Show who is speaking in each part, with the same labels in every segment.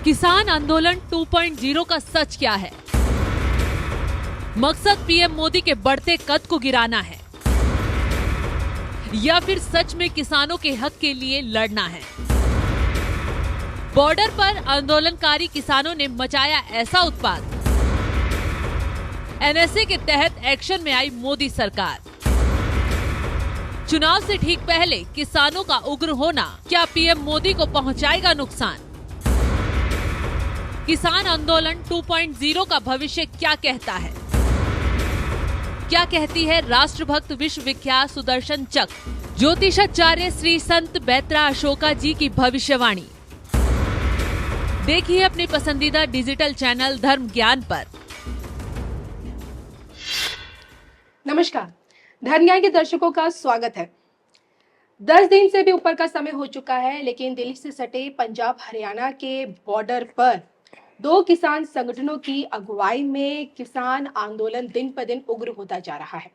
Speaker 1: किसान आंदोलन 2.0 का सच क्या है? मकसद पीएम मोदी के बढ़ते कद को गिराना है या फिर सच में किसानों के हक के लिए लड़ना है? बॉर्डर पर आंदोलनकारी किसानों ने मचाया ऐसा उत्पात। एनएसए के तहत एक्शन में आई मोदी सरकार। चुनाव से ठीक पहले किसानों का उग्र होना क्या पीएम मोदी को पहुंचाएगा नुकसान? किसान आंदोलन 2.0 का भविष्य क्या कहता है? क्या कहती है राष्ट्रभक्त विश्वविख्यात सुदर्शन चक्र ज्योतिषाचार्य श्री संत बैत्रा अशोका जी की भविष्यवाणी? देखिए अपने पसंदीदा डिजिटल चैनल धर्म ज्ञान पर।
Speaker 2: नमस्कार, धर्म ज्ञान के दर्शकों का स्वागत है। 10 दिन से भी ऊपर का समय हो चुका है, लेकिन दिल्ली से सटे पंजाब हरियाणा के बॉर्डर पर दो किसान संगठनों की अगुवाई में किसान आंदोलन दिन पर दिन उग्र होता जा रहा है।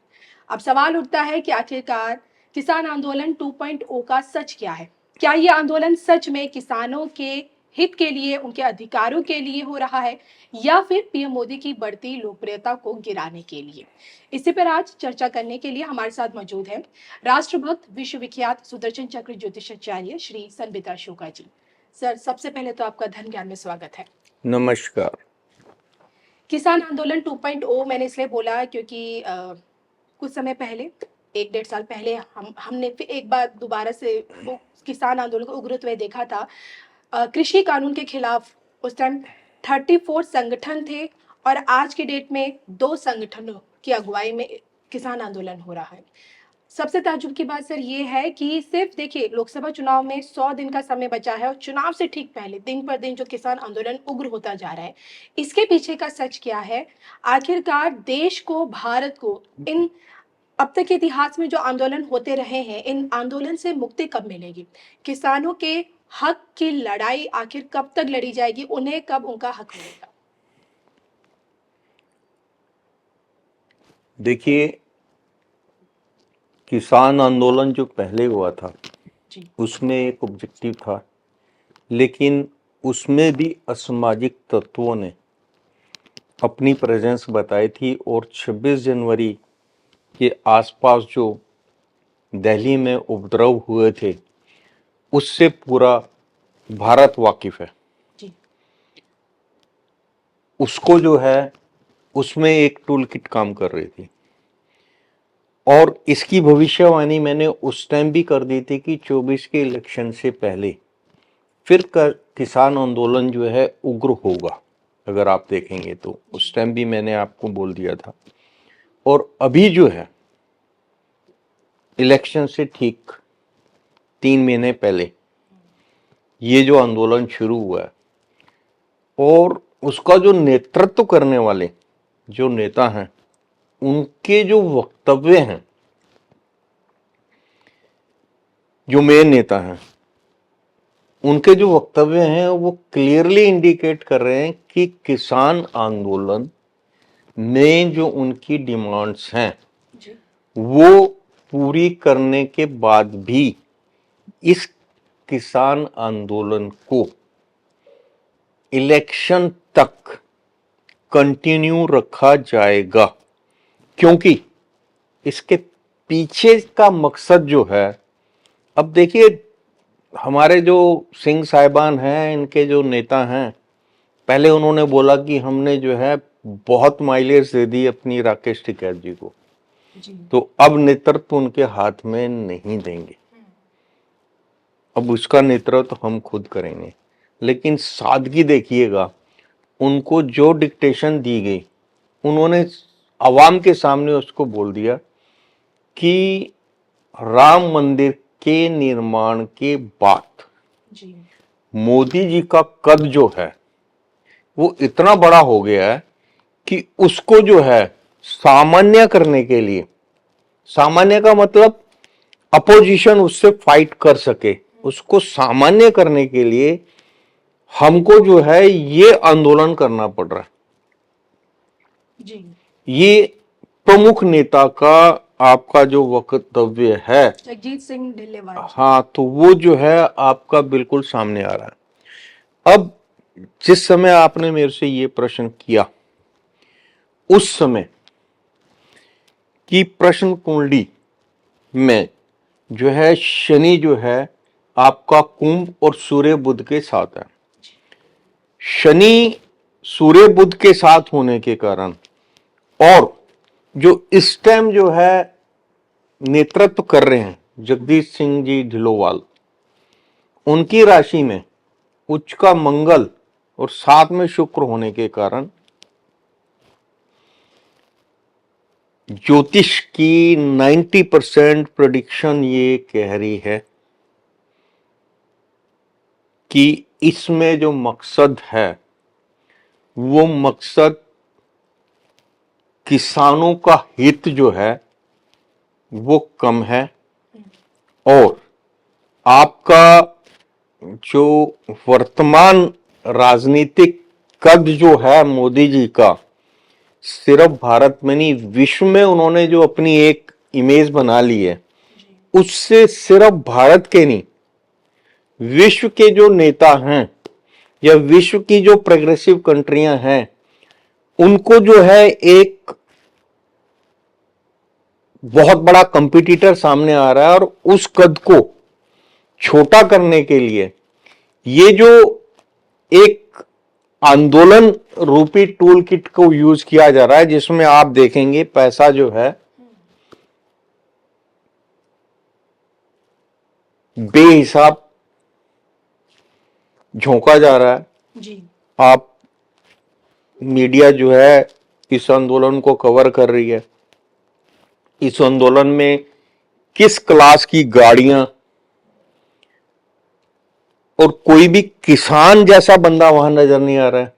Speaker 2: अब सवाल उठता है कि आखिरकार किसान आंदोलन 2.0 का सच क्या है? क्या ये आंदोलन सच में किसानों के हित के लिए, उनके अधिकारों के लिए हो रहा है या फिर पीएम मोदी की बढ़ती लोकप्रियता को गिराने के लिए? इसी पर आज चर्चा करने के लिए हमारे साथ मौजूद हैं राष्ट्रभक्त विश्वविख्यात सुदर्शन चक्र ज्योतिषाचार्य श्री संत बैत्रा अशोका जी। सर, सबसे पहले तो आपका धर्म ज्ञान में स्वागत है।
Speaker 3: नमस्कार।
Speaker 2: किसान आंदोलन 2.0 मैंने इसलिए बोला क्योंकि कुछ समय पहले, 1-1.5 साल पहले हमने फिर एक बार दोबारा से वो किसान आंदोलन को उग्रते हुए देखा था। कृषि कानून के खिलाफ उस टाइम 34 संगठन थे और आज के डेट में 2 संगठनों की अगुवाई में किसान आंदोलन हो रहा है। सबसे ताज्जुब की बात सर ये है कि सिर्फ देखिए, लोकसभा चुनाव में 100 दिन का समय बचा है और चुनाव से ठीक पहले दिन पर दिन जो किसान आंदोलन उग्र होता जा रहा है, इसके पीछे का सच क्या है? आखिरकार देश को, भारत को इन अब तक के इतिहास में जो आंदोलन होते रहे हैं, इन आंदोलन से मुक्ति कब मिलेगी? किसानों के हक की लड़ाई आखिर कब तक लड़ी जाएगी? उन्हें कब उनका हक मिलेगा?
Speaker 3: देखिए, किसान आंदोलन जो पहले हुआ था
Speaker 2: जी।
Speaker 3: उसमें एक ऑब्जेक्टिव था, लेकिन उसमें भी असामाजिक तत्वों ने अपनी प्रेजेंस बताई थी और 26 जनवरी के आसपास जो दिल्ली में उपद्रव हुए थे उससे पूरा भारत वाकिफ है।
Speaker 2: जी।
Speaker 3: उसको जो है उसमें एक टूल किट काम कर रही थी और इसकी भविष्यवाणी मैंने उस टाइम भी कर दी थी कि 24 के इलेक्शन से पहले फिर किसान आंदोलन जो है उग्र होगा। अगर आप देखेंगे तो उस टाइम भी मैंने आपको बोल दिया था। और अभी जो है इलेक्शन से ठीक 3 महीने पहले ये जो आंदोलन शुरू हुआ है और उसका जो नेतृत्व करने वाले जो नेता हैं, उनके जो वक्तव्य हैं, जो मेन नेता हैं, उनके जो वक्तव्य हैं वो क्लियरली इंडिकेट कर रहे हैं कि किसान आंदोलन में जो उनकी डिमांड्स हैं वो पूरी करने के बाद भी इस किसान आंदोलन को इलेक्शन तक कंटिन्यू रखा जाएगा, क्योंकि इसके पीछे का मकसद जो है, अब देखिए हमारे जो सिंह साहिबान हैं, इनके जो नेता हैं, पहले उन्होंने बोला कि हमने जो है बहुत माइलेज दे दी अपनी राकेश टिकैत जी को
Speaker 2: जी।
Speaker 3: तो अब नेतृत्व उनके हाथ में नहीं देंगे, अब उसका नेतृत्व हम खुद करेंगे। लेकिन सादगी देखिएगा, उनको जो डिक्टेशन दी गई उन्होंने आवाम के सामने उसको बोल दिया कि राम मंदिर के निर्माण के बाद
Speaker 2: जी।
Speaker 3: मोदी जी का कद जो है वो इतना बड़ा हो गया है कि उसको जो है सामान्य करने के लिए, सामान्य का मतलब अपोजिशन उससे फाइट कर सके, उसको सामान्य करने के लिए हमको जो है ये आंदोलन करना पड़ रहा है।
Speaker 2: जी।
Speaker 3: ये प्रमुख नेता का आपका जो वक्तव्य है,
Speaker 2: जगजीत सिंह ढिल्लेवाल।
Speaker 3: हाँ, तो वो जो है आपका बिल्कुल सामने आ रहा है। अब जिस समय आपने मेरे से ये प्रश्न किया उस समय की प्रश्न कुंडली में जो है शनि जो है आपका कुंभ और सूर्य बुध के साथ है। शनि सूर्य बुध के साथ होने के कारण और जो इस टाइम जो है नेतृत्व कर रहे हैं जगदीश सिंह जी ढिलोवाल, उनकी राशि में उच्च का मंगल और साथ में शुक्र होने के कारण ज्योतिष की 90% प्रेडिक्शन ये कह रही है कि इसमें जो मकसद है वो मकसद किसानों का हित जो है वो कम है और आपका जो वर्तमान राजनीतिक कद जो है मोदी जी का, सिर्फ भारत में नहीं विश्व में उन्होंने जो अपनी एक इमेज बना ली है, उससे सिर्फ भारत के नहीं विश्व के जो नेता हैं या विश्व की जो प्रोग्रेसिव कंट्रियां हैं उनको जो है एक बहुत बड़ा कंपटीटर सामने आ रहा है और उस कद को छोटा करने के लिए ये जो एक आंदोलन रूपी टूल किट को यूज किया जा रहा है, जिसमें आप देखेंगे पैसा जो है बेहिसाब झोंका जा रहा है।
Speaker 2: जी।
Speaker 3: आप मीडिया जो है इस आंदोलन को कवर कर रही है। इस आंदोलन में किस क्लास की गाड़ियां और कोई भी किसान जैसा बंदा वहां नजर नहीं आ रहा है।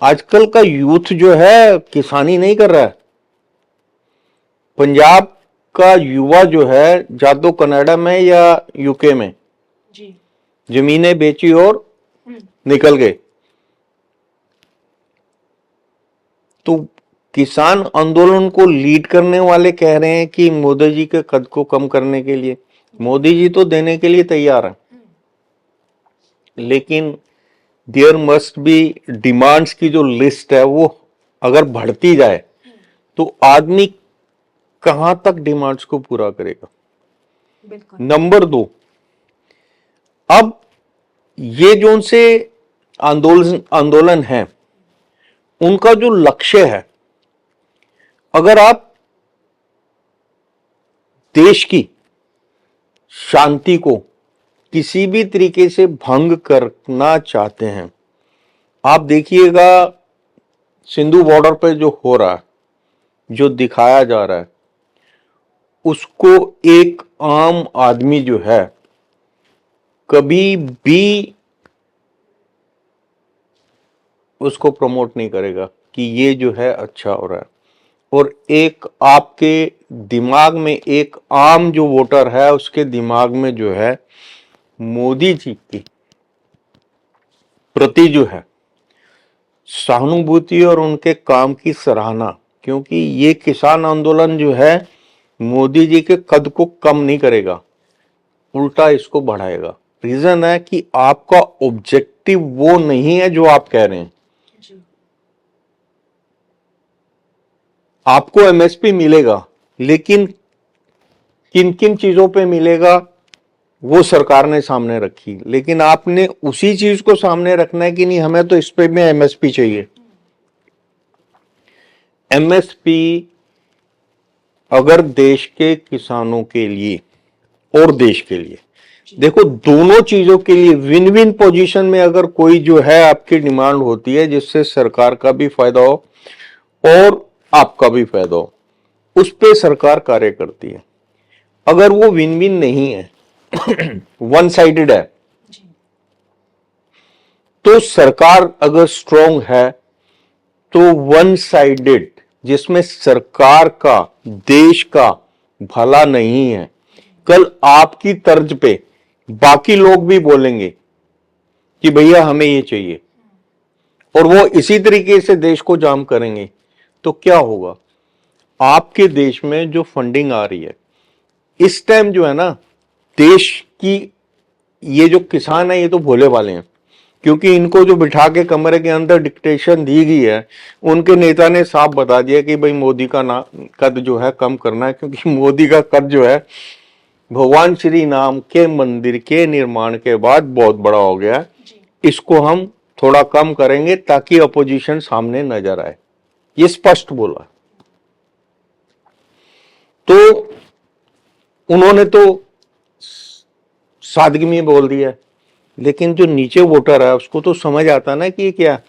Speaker 3: आजकल का यूथ जो है किसानी नहीं कर रहा है। पंजाब का युवा जो है या तो कनाडा में या यूके में
Speaker 2: जी।
Speaker 3: जमीनें बेची और निकल गए। तो किसान आंदोलन को लीड करने वाले कह रहे हैं कि मोदी जी के कद को कम करने के लिए, मोदी जी तो देने के लिए तैयार हैं, लेकिन देयर मस्ट बी डिमांड्स की जो लिस्ट है वो अगर बढ़ती जाए तो आदमी कहां तक डिमांड्स को पूरा करेगा।
Speaker 2: बिल्कुल।
Speaker 3: नंबर 2, अब ये जो उनसे आंदोलन है उनका जो लक्ष्य है, अगर आप देश की शांति को किसी भी तरीके से भंग करना चाहते हैं, आप देखिएगा सिंधु बॉर्डर पे जो हो रहा है, जो दिखाया जा रहा है, उसको एक आम आदमी जो है कभी भी उसको प्रमोट नहीं करेगा कि ये जो है अच्छा हो रहा है। और एक आपके दिमाग में, एक आम जो वोटर है उसके दिमाग में जो है मोदी जी की प्रति जो है सहानुभूति और उनके काम की सराहना, क्योंकि ये किसान आंदोलन जो है मोदी जी के कद को कम नहीं करेगा, उल्टा इसको बढ़ाएगा। रीजन है कि आपका ऑब्जेक्टिव वो नहीं है जो आप कह रहे हैं। आपको एमएसपी मिलेगा, लेकिन किन किन चीजों पे मिलेगा वो सरकार ने सामने रखी, लेकिन आपने उसी चीज को सामने रखना है कि नहीं हमें तो इस पे में एमएसपी चाहिए। एमएसपी अगर देश के किसानों के लिए और देश के लिए, देखो दोनों चीजों के लिए विन विन पोजीशन में अगर कोई जो है आपकी डिमांड होती है जिससे सरकार का भी फायदा हो और आपका भी फायदा हो, उस पे सरकार कार्य करती है। अगर वो विन विन नहीं है वन साइडेड है, तो सरकार अगर स्ट्रांग है तो वन साइडेड जिसमें सरकार का, देश का भला नहीं है, कल आपकी तर्ज पे बाकी लोग भी बोलेंगे कि भैया हमें ये चाहिए और वो इसी तरीके से देश को जाम करेंगे, तो क्या होगा? आपके देश में जो फंडिंग आ रही है इस टाइम जो है ना, देश की ये जो किसान है ये तो भोले वाले हैं, क्योंकि इनको जो बिठा के कमरे के अंदर डिक्टेशन दी गई है, उनके नेता ने साफ बता दिया कि भाई मोदी का कद जो है कम करना है, क्योंकि मोदी का कद जो है भगवान श्री राम के मंदिर के निर्माण के बाद बहुत बड़ा हो गया। इसको हम थोड़ा कम करेंगे ताकि अपोजिशन सामने नजर आए, ये स्पष्ट बोला। तो उन्होंने तो सादगी में बोल दिया, लेकिन जो नीचे वोटर है उसको तो समझ आता ना कि क्या